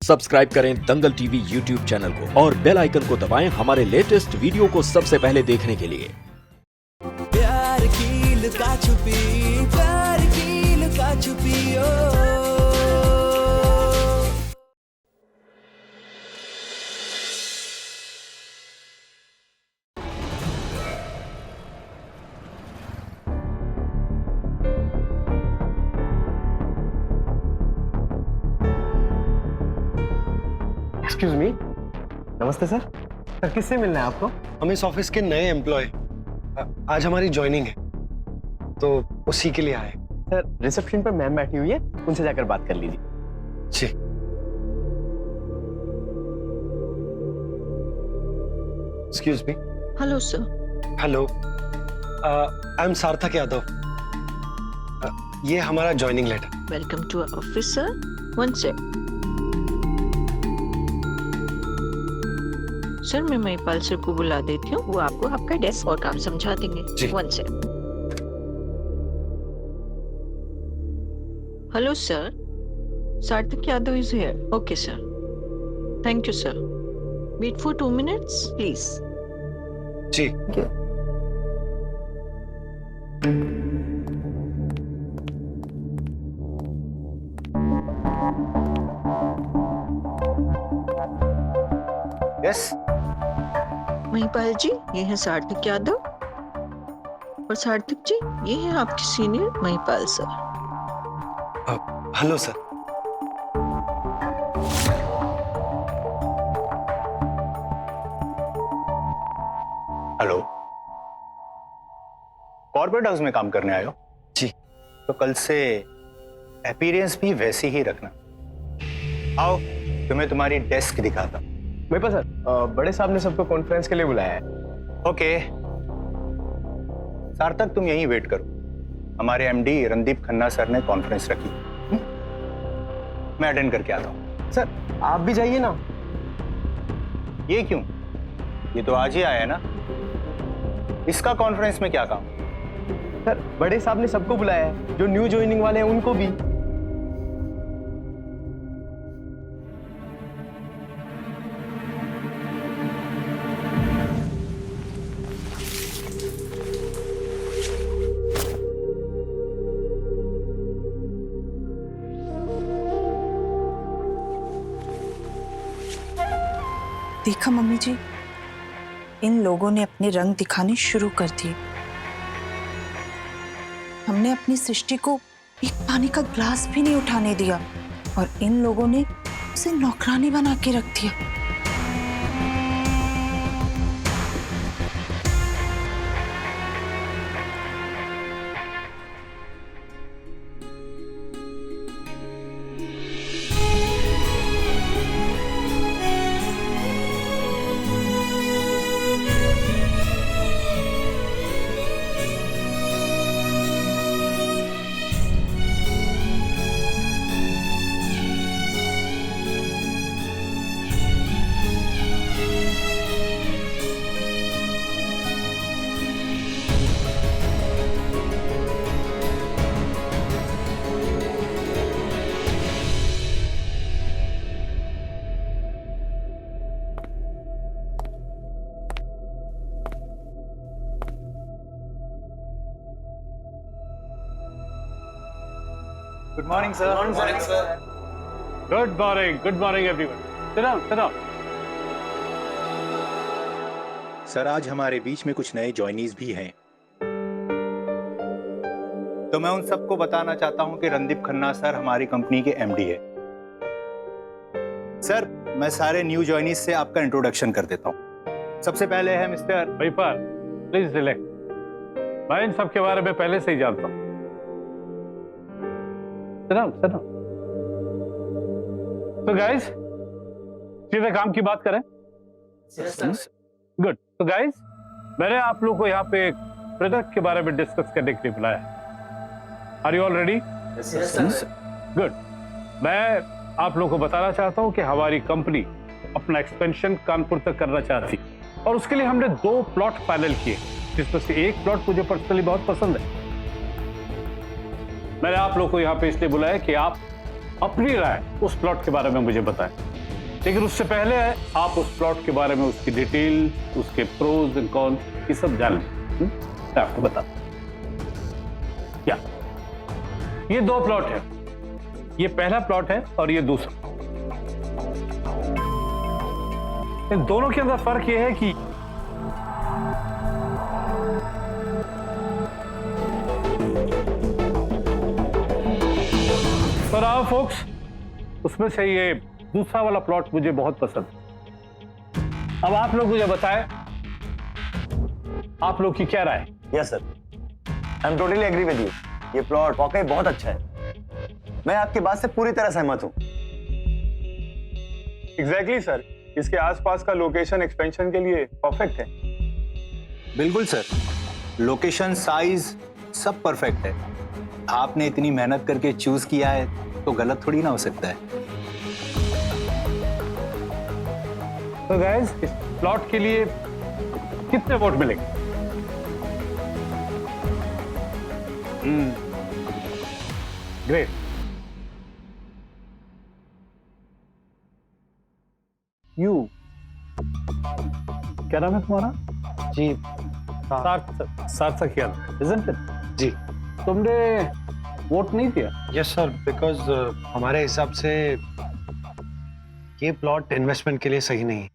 Subscribe करें दंगल TV YouTube channel को और बेल आइकन को दबाएं हमारे लेटेस्ट वीडियो को सबसे पहले देखने के लिए। प्यार की लुका छुपी, प्यार की लुका छुपी ओ। एक्सक्यूज मी, नमस्ते सर। सर किससे मिलना है आपको? हम इस ऑफिस के नए एम्प्लॉय, आज हमारी ज्वाइनिंग है तो उसी के लिए आए। सर रिसेप्शन पर मैम बैठी हुई है, उनसे जाकर बात कर लीजिए। जी। Excuse me. Hello sir. Hello, I am Sarthak Yadav. ये हमारा joining letter. Welcome to office sir. One sec. Sir मैं महिपाल सर को बुला देती हूँ, वो आपको आपका डेस्क और काम समझा देंगे। जी। One sec. Hello sir, Sarthak Yadav is here. Okay sir, thank you sir. Wait for 2 minutes please. जी। यस। महिपाल जी, ये है सार्थक यादव, और सार्थक जी ये है आपके senior Mahipal sir. Hello sir. Hello, corporate house में काम करने आए हो? जी। तो कल से अपीयरेंस भी वैसी ही रखना। आओ तुम्हें तुम्हारी डेस्क दिखाता हूं। मेरे पास सर बड़े साहब ने सबको कॉन्फ्रेंस के लिए बुलाया है। ओके, सार्थक तुम यहीं वेट करो, हमारे एमडी रणदीप खन्ना सर ने कॉन्फ्रेंस रखी। मैं अटेंड करके आता हूं। सर आप भी जाइए ना। ये क्यों? ये तो आज ही आया है ना, इसका कॉन्फ्रेंस में क्या काम? सर बड़े साहब ने सबको बुलाया है, जो न्यू ज्वाइनिंग वाले हैं उनको भी। देखा मम्मी जी, इन लोगों ने अपने रंग दिखाने शुरू कर दिए। हमने अपनी सृष्टि को एक पानी का ग्लास भी नहीं उठाने दिया और इन लोगों ने उसे नौकरानी बना के रख दिया। Good morning sir. Good morning sir. Good morning everyone. Sit down, sit down. Sir आज हमारे बीच में कुछ नए ज्वाइनीज भी हैं, तो मैं उन सबको बताना चाहता हूं कि रणदीप खन्ना सर हमारी कंपनी के एमडी है। सर मैं सारे न्यू ज्वाइनीज से आपका इंट्रोडक्शन कर देता हूं। सबसे पहले है मिस्टर महिपाल, प्लीज रिलैक्स। मैं इन सब के बारे में पहले से ही जानता हूँ। Sit down, sit down. तो गाइस सीधे काम की बात करें। गुड। तो गाइस मैंने आप लोगों को यहाँ पे एक प्रोडक्ट के बारे में डिस्कस करने के लिए बुलाया है। Are you all ready? Good. मैं आप लोगों को बताना चाहता हूँ कि हमारी कंपनी अपना एक्सपेंशन कानपुर तक करना चाहती है और उसके लिए हमने 2 प्लॉट फाइनल किए, जिसमें से एक प्लॉट मुझे पर्सनली बहुत पसंद है। मैंने आप लोगों को यहाँ पे इसलिए बुलाया कि आप अपनी राय उस प्लॉट के बारे में मुझे बताएं। लेकिन उससे पहले आप उस प्लॉट के बारे में, उसकी डिटेल, उसके प्रोज एंड कॉन, ये सब जान लें। मैं आपको बता, क्या ये 2 प्लॉट है, ये पहला प्लॉट है और ये दूसरा। इन दोनों के अंदर फर्क ये है कि पर आओ फोक्स, उसमें से ये दूसरा वाला प्लॉट मुझे बहुत पसंद है। अब आप लोग मुझे बताएं, आप लोग की क्या राय है? Yes sir, I am totally agree with you. ये प्लॉट वाकई बहुत अच्छा है। मैं आपकी बात से पूरी तरह सहमत हूँ। एग्जैक्टली सर, इसके आसपास का लोकेशन एक्सपेंशन के लिए परफेक्ट है। बिल्कुल सर, लोकेशन, साइज सब परफेक्ट है। आपने इतनी मेहनत करके चूज किया है तो गलत थोड़ी ना हो सकता है। तो गाइस, इस प्लॉट के लिए कितने वोट मिलेंगे? ग्रेट। यू, क्या नाम है तुम्हारा? जी सार्थक यादव, isn't it? जी तुमने वोट नहीं दिया? यस सर, बिकॉज हमारे हिसाब से ये प्लॉट इन्वेस्टमेंट के लिए सही नहीं।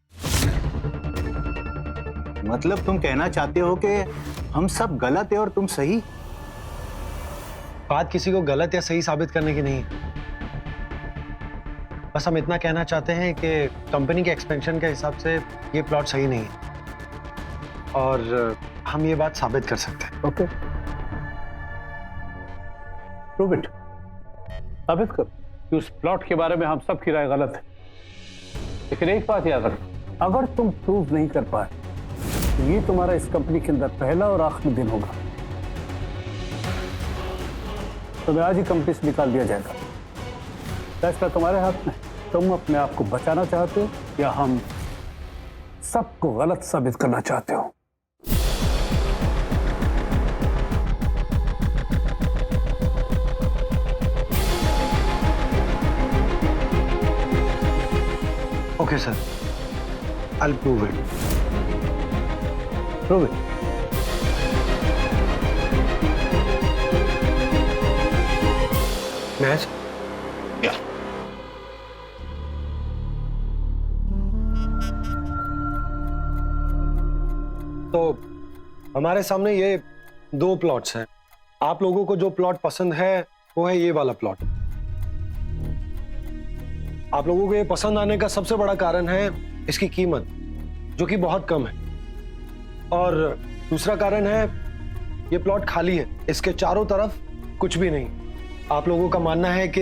मतलब तुम कहना चाहते हो कि हम सब गलत है और तुम सही? बात किसी को गलत या सही साबित करने की नहीं, बस हम इतना कहना चाहते हैं कि कंपनी के एक्सपेंशन के हिसाब से ये प्लॉट सही नहीं है और हम ये बात साबित कर सकते हैं। ओके, प्रूव इट, साबित करो कि उस प्लॉट के बारे में हम सब की राय गलत है। लेकिन एक बात याद रखो, अगर तुम प्रूव नहीं कर पाए तो ये तुम्हारा इस कंपनी के अंदर पहला और आखिरी दिन होगा। तुम्हें आज ही कंपनी से निकाल दिया जाएगा। फैसला तुम्हारे हाथ में। तुम अपने आप को बचाना चाहते हो या हम सबको गलत साबित करना चाहते हो? Okay sir, I'll prove it. Prove it. Match? Yeah. तो हमारे सामने ये 2 प्लॉट्स हैं। आप लोगों को जो प्लॉट पसंद है वो है ये वाला प्लॉट। आप लोगों को ये पसंद आने का सबसे बड़ा कारण है इसकी कीमत, जो कि बहुत कम है, और दूसरा कारण है ये प्लॉट खाली है, इसके चारों तरफ कुछ भी नहीं। आप लोगों का मानना है कि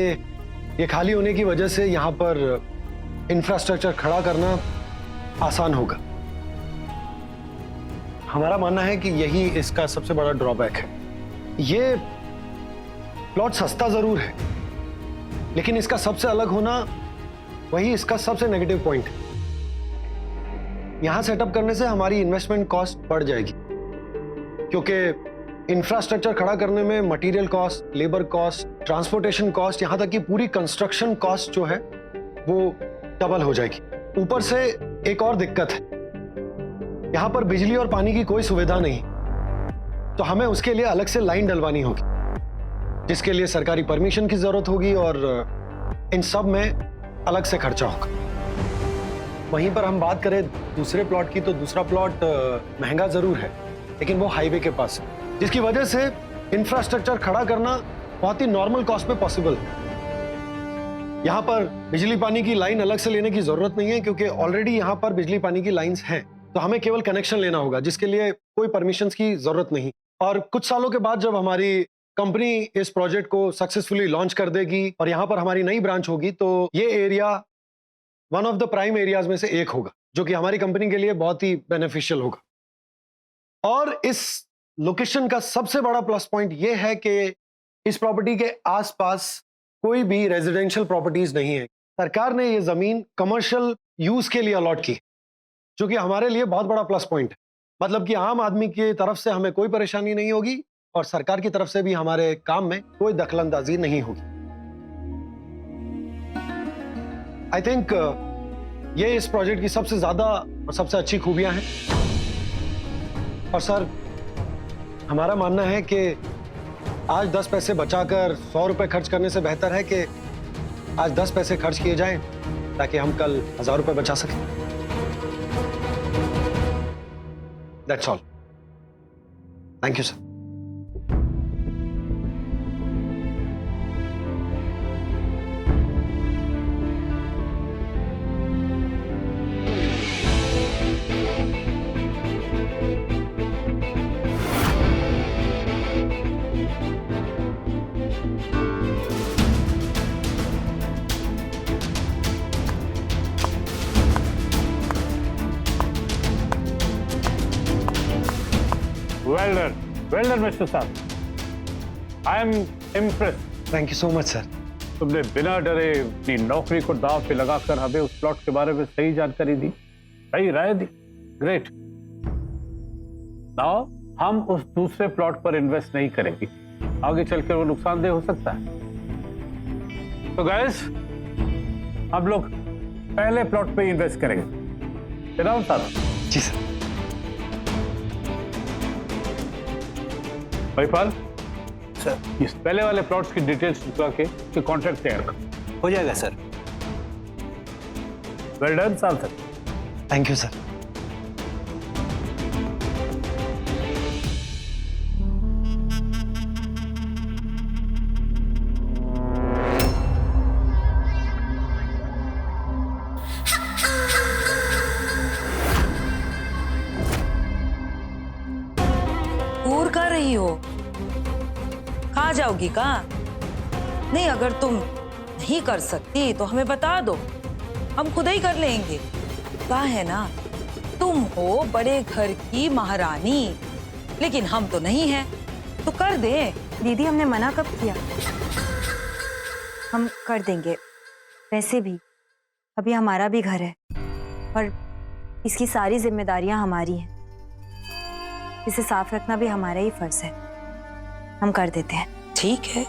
ये खाली होने की वजह से यहाँ पर इंफ्रास्ट्रक्चर खड़ा करना आसान होगा। हमारा मानना है कि यही इसका सबसे बड़ा ड्रॉबैक है। ये प्लॉट सस्ता जरूर है, लेकिन इसका सबसे अलग होना वही इसका सबसे नेगेटिव पॉइंट है। यहां सेटअप करने से हमारी इन्वेस्टमेंट कॉस्ट बढ़ जाएगी, क्योंकि इंफ्रास्ट्रक्चर खड़ा करने में material cost, labour cost, transportation cost, यहां तक कि पूरी कंस्ट्रक्शन कॉस्ट जो है वो डबल हो जाएगी। ऊपर से एक और दिक्कत है, यहां पर बिजली और पानी की कोई सुविधा नहीं, तो हमें उसके लिए अलग से लाइन डलवानी होगी, जिसके लिए सरकारी परमिशन की जरूरत होगी और इन सब में अलग से खर्चा होगा। वहीं पर हम बात करें दूसरे प्लॉट की, तो दूसरा प्लॉट महंगा जरूर है, लेकिन वो हाईवे के पास है, जिसकी वजह से इंफ्रास्ट्रक्चर खड़ा करना बहुत ही नॉर्मल कॉस्ट में पॉसिबल है। यहाँ पर बिजली पानी की लाइन अलग से लेने की जरूरत नहीं है, क्योंकि ऑलरेडी यहाँ पर बिजली पानी की लाइंस हैं, तो हमें केवल कनेक्शन लेना होगा, जिसके लिए कोई परमिशंस की जरूरत नहीं। और कुछ सालों के बाद जब हमारी कंपनी इस प्रोजेक्ट को सक्सेसफुली लॉन्च कर देगी और यहाँ पर हमारी नई ब्रांच होगी, तो ये area one of the prime areas में से एक होगा, जो कि हमारी कंपनी के लिए बहुत ही बेनिफिशियल होगा। और इस लोकेशन का सबसे बड़ा प्लस पॉइंट ये है कि इस प्रॉपर्टी के आसपास कोई भी रेजिडेंशियल प्रॉपर्टीज नहीं है। सरकार ने ये जमीन कमर्शियल यूज के लिए अलॉट की, जो कि हमारे लिए बहुत बड़ा प्लस पॉइंट है। मतलब कि आम आदमी की तरफ से हमें कोई परेशानी नहीं होगी और सरकार की तरफ से भी हमारे काम में कोई दखलंदाजी नहीं होगी। आई थिंक ये इस प्रोजेक्ट की सबसे ज्यादा और सबसे अच्छी खूबियां हैं। और सर, हमारा मानना है कि आज 10 पैसे बचाकर 100 रुपए खर्च करने से बेहतर है कि आज 10 पैसे खर्च किए जाएं ताकि हम कल 1000 रुपए बचा सकें। That's all. Thank you sir. Well done, Mr. Saab. I am impressed. Thank you so much sir. तुमने बिना डरे अपनी नौकरी को दांव पे लगाकर हमें उस प्लॉट के बारे में सही जानकारी दी, सही राय दी। ग्रेट। नाउ हम उस दूसरे प्लॉट पर इन्वेस्ट नहीं करेंगे, आगे चलकर वो नुकसानदेह हो सकता है। तो गाइस, हम लोग पहले प्लॉट पे इन्वेस्ट करेंगे। राहुल साहब। जी सर। भाईपाल सर, इस पहले वाले प्लॉट्स की डिटेल्स निकला के कॉन्ट्रैक्ट तैयार करो। हो जाएगा सर। वेल डन साहब। Sir thank you sir. दूर कर रही हो? कहाँ जाओगी? कहाँ? नहीं, अगर तुम नहीं कर सकती तो हमें बता दो, हम खुद ही कर लेंगे। कहा है ना, तुम हो बड़े घर की महारानी, लेकिन हम तो नहीं हैं, तो कर दे। दीदी, हमने मना कब किया? हम कर देंगे। वैसे भी अभी हमारा भी घर है और इसकी सारी जिम्मेदारियां हमारी हैं। इसे साफ रखना भी हमारा ही फर्ज है। हम कर देते हैं। ठीक है।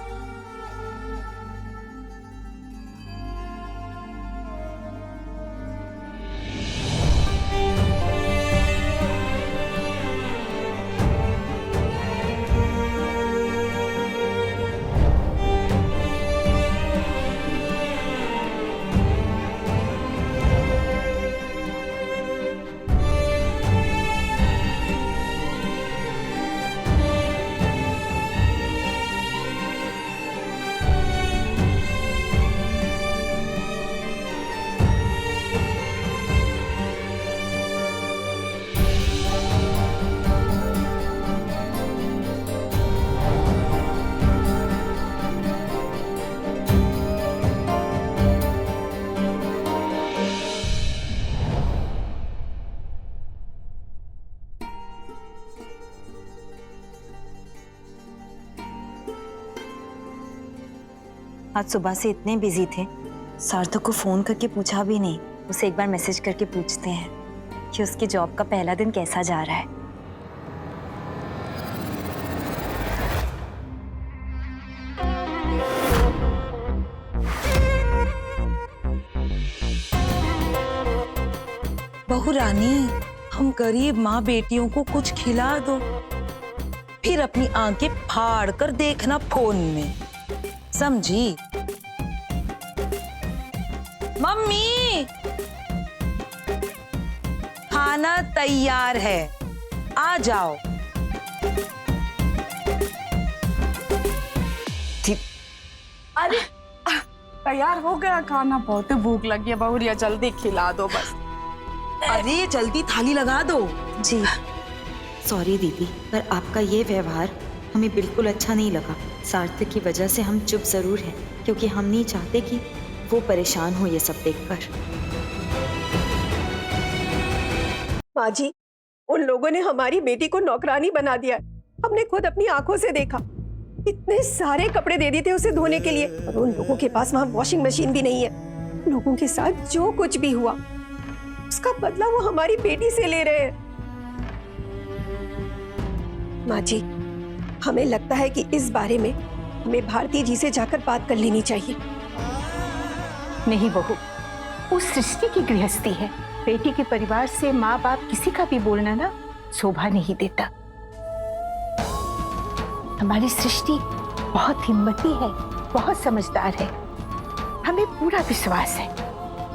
आज सुबह से इतने बिजी थे, सार्थक को फोन करके पूछा भी नहीं। उसे एक बार मैसेज करके पूछते हैं कि उसकी जॉब का पहला दिन कैसा जा रहा है। बहू रानी, हम गरीब माँ बेटियों को कुछ खिला दो, फिर अपनी आंखें फाड़ कर देखना फोन में, समझी? मम्मी, खाना तैयार है, आ जाओ। अरे तैयार हो गया खाना? बहुत भूख लगी है बहुरिया, जल्दी खिला दो बस। अरे जल्दी थाली लगा दो। जी सॉरी दीदी, पर आपका ये व्यवहार हमें बिल्कुल अच्छा नहीं लगा। सार्थक की वजह से हम चुप जरूर हैं, क्योंकि हम नहीं चाहते कि वो परेशान हो ये सब देखकर। माँ जी, उन लोगों ने हमारी बेटी को नौकरानी बना दिया है। हमने खुद अपनी आंखों से देखा। इतने सारे कपड़े दे दिए थे उसे धोने के लिए, और उन लोगों के पास वहाँ वॉशिंग मशीन भी नहीं है। लोगों के साथ जो कुछ भी हुआ उसका बदला वो हमारी बेटी से ले रहे हैं। माँ जी, हमें लगता है कि इस बारे में हमें भारती जी से जाकर बात कर लेनी चाहिए। नहीं बहू, उस सृष्टि की गृहस्थी है। बेटी के परिवार से माँ बाप किसी का भी बोलना ना शोभा नहीं देता। हमारी सृष्टि बहुत हिम्मती है, बहुत समझदार है। हमें पूरा विश्वास है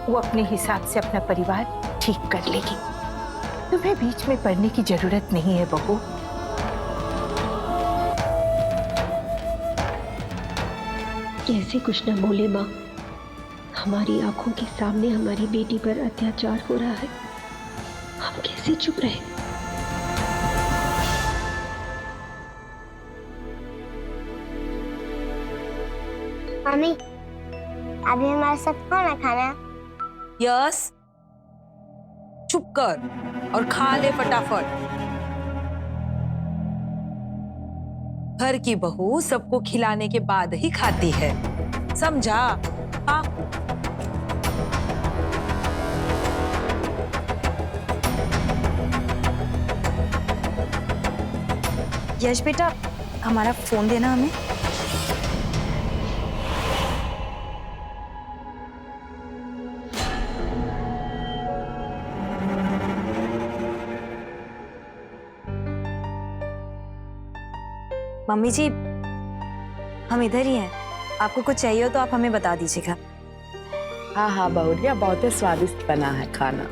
वो अपने हिसाब से अपना परिवार ठीक कर लेगी। तुम्हें बीच में पड़ने की जरूरत नहीं है बहू। कैसे कुछ न बोले माँ, हमारी आंखों के सामने हमारी बेटी पर अत्याचार हो रहा है, हम कैसे चुप रहे। मम्मी, अभी हमारे साथ कौन है खाना? यस, चुप कर और खा ले फटाफट। घर की बहू सबको खिलाने के बाद ही खाती है, समझा? हाँ। यश बेटा, हमारा फोन देना हमें। मम्मी जी, हम इधर ही हैं। आपको कुछ चाहिए हो तो आप हमें बता दीजिएगा। हाँ हाँ बहुरिया, बहुत ही स्वादिष्ट बना है खाना।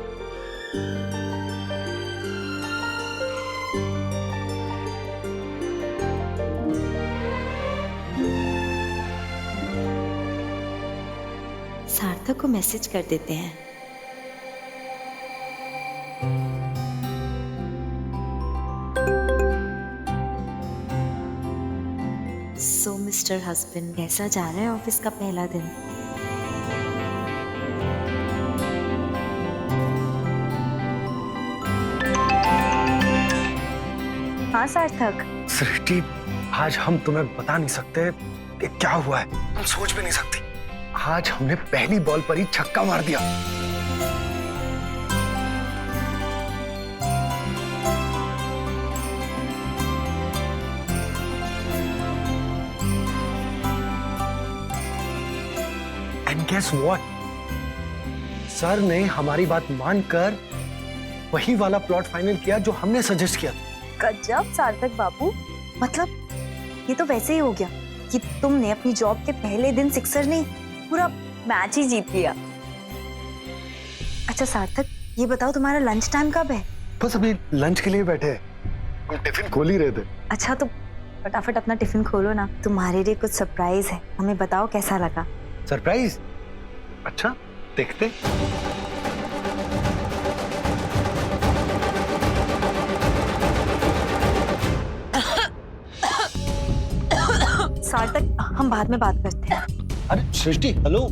सार्थक को मैसेज कर देते हैं। सो मिस्टर हस्बैंड, कैसा जा रहा है ऑफिस का पहला दिन? हाँ सार्थक। सृष्टि, आज हम तुम्हें बता नहीं सकते कि क्या हुआ है, तुम सोच भी नहीं सकती। आज हमने पहली बॉल पर ही छक्का मार दिया। एंड गेस व्हाट, सर ने हमारी बात मानकर वही वाला प्लॉट फाइनल किया जो हमने सजेस्ट किया था। गजब सार्थक बाबू, मतलब ये तो वैसे ही हो गया कि तुमने अपनी जॉब के पहले दिन सिक्सर नहीं, पूरा मैच ही जीत लिया। अच्छा सार्थक, ये बताओ तुम्हारा लंच टाइम कब है? बस अभी लंच के लिए बैठे हैं, हम टिफिन खोल ही रहे थे। अच्छा तो फटाफट अपना टिफिन खोलो ना, तुम्हारे लिए कुछ सरप्राइज है, हमें बताओ कैसा लगा। सरप्राइज? अच्छा देखते। सार्थक, हम बाद में बात करते हैं। अरे सृष्टि, हेलो।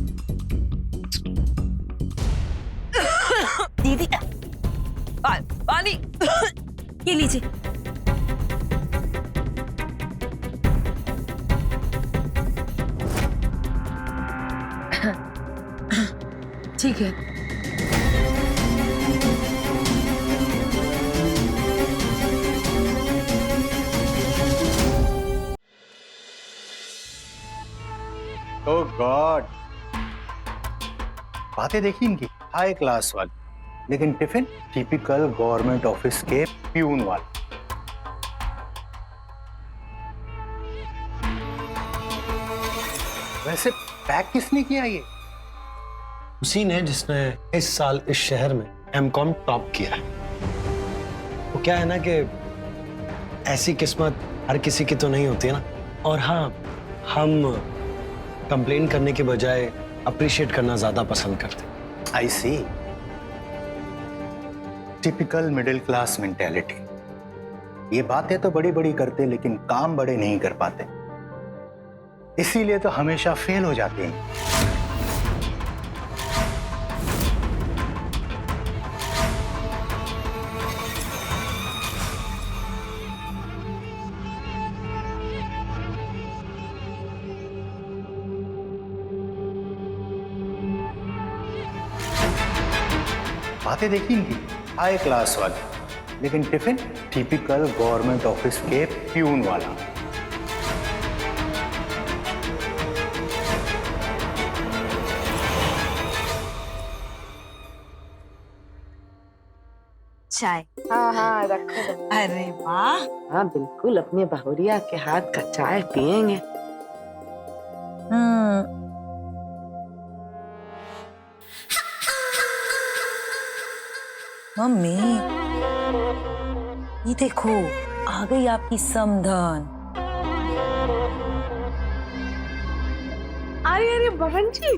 दीदी, पानी ये लीजिए। ठीक है। ओह गॉड, बातें देखी इनकी, हाई क्लास वाली, लेकिन टिफिन टिपिकल गवर्नमेंट ऑफिस के प्यून वाला। वैसे पैक किसने किया ये? उसी ने जिसने इस साल इस शहर में एमकॉम टॉप किया है। वो क्या है ना कि ऐसी किस्मत हर किसी की तो नहीं होती है ना। और हाँ, हम कंप्लेन करने के बजाय अप्रिशिएट करना ज्यादा पसंद करते। आई सी, टिपिकल मिडिल क्लास मेंटेलिटी। ये बातें तो बड़ी बड़ी करते लेकिन काम बड़े नहीं कर पाते, इसीलिए तो हमेशा फेल हो जाते हैं। बातें देखी इनकी, हाई क्लास वाली, लेकिन टिफिन टिपिकल गवर्नमेंट ऑफिस के प्यून वाला। चाय। हाँ हाँ रखो। अरे वाह, हाँ बिल्कुल, अपने बहुरिया के हाथ का चाय पियेंगे। मम्मी, ये देखो आ गई आपकी समधन। अरे अरे बहन जी,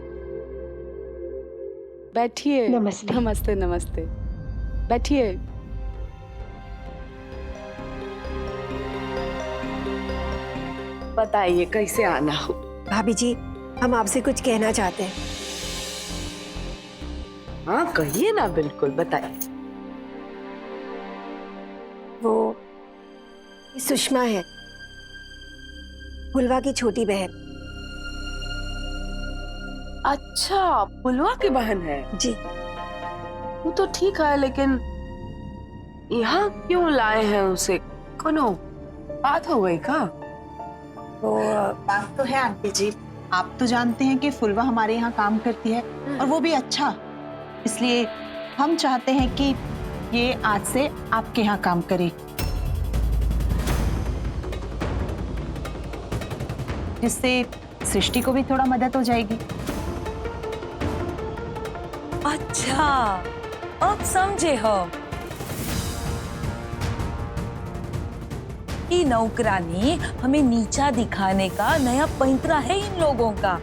बैठिए। नमस्ते। नमस्ते नमस्ते, बैठिए। बताइए कैसे आना हो। भाभी जी, हम आपसे कुछ कहना चाहते हैं। हाँ कहिए ना, बिल्कुल बताइए। वो सुषमा है, फुलवा की छोटी बहन। अच्छा, फुलवा की बहन है जी। वो तो ठीक है, लेकिन यहाँ क्यों लाए हैं उसे? कोनो बात हो गई का? वो बात तो है आंटी जी, आप तो जानते हैं कि फुलवा हमारे यहाँ काम करती है और वो भी अच्छा, इसलिए हम चाहते हैं कि ये आज से आपके यहाँ काम करे, जिससे सृष्टि को भी थोड़ा मदद हो जाएगी। अच्छा, अब समझे हम। ये नौकरानी हमें नीचा दिखाने का नया पैंतरा है इन लोगों का।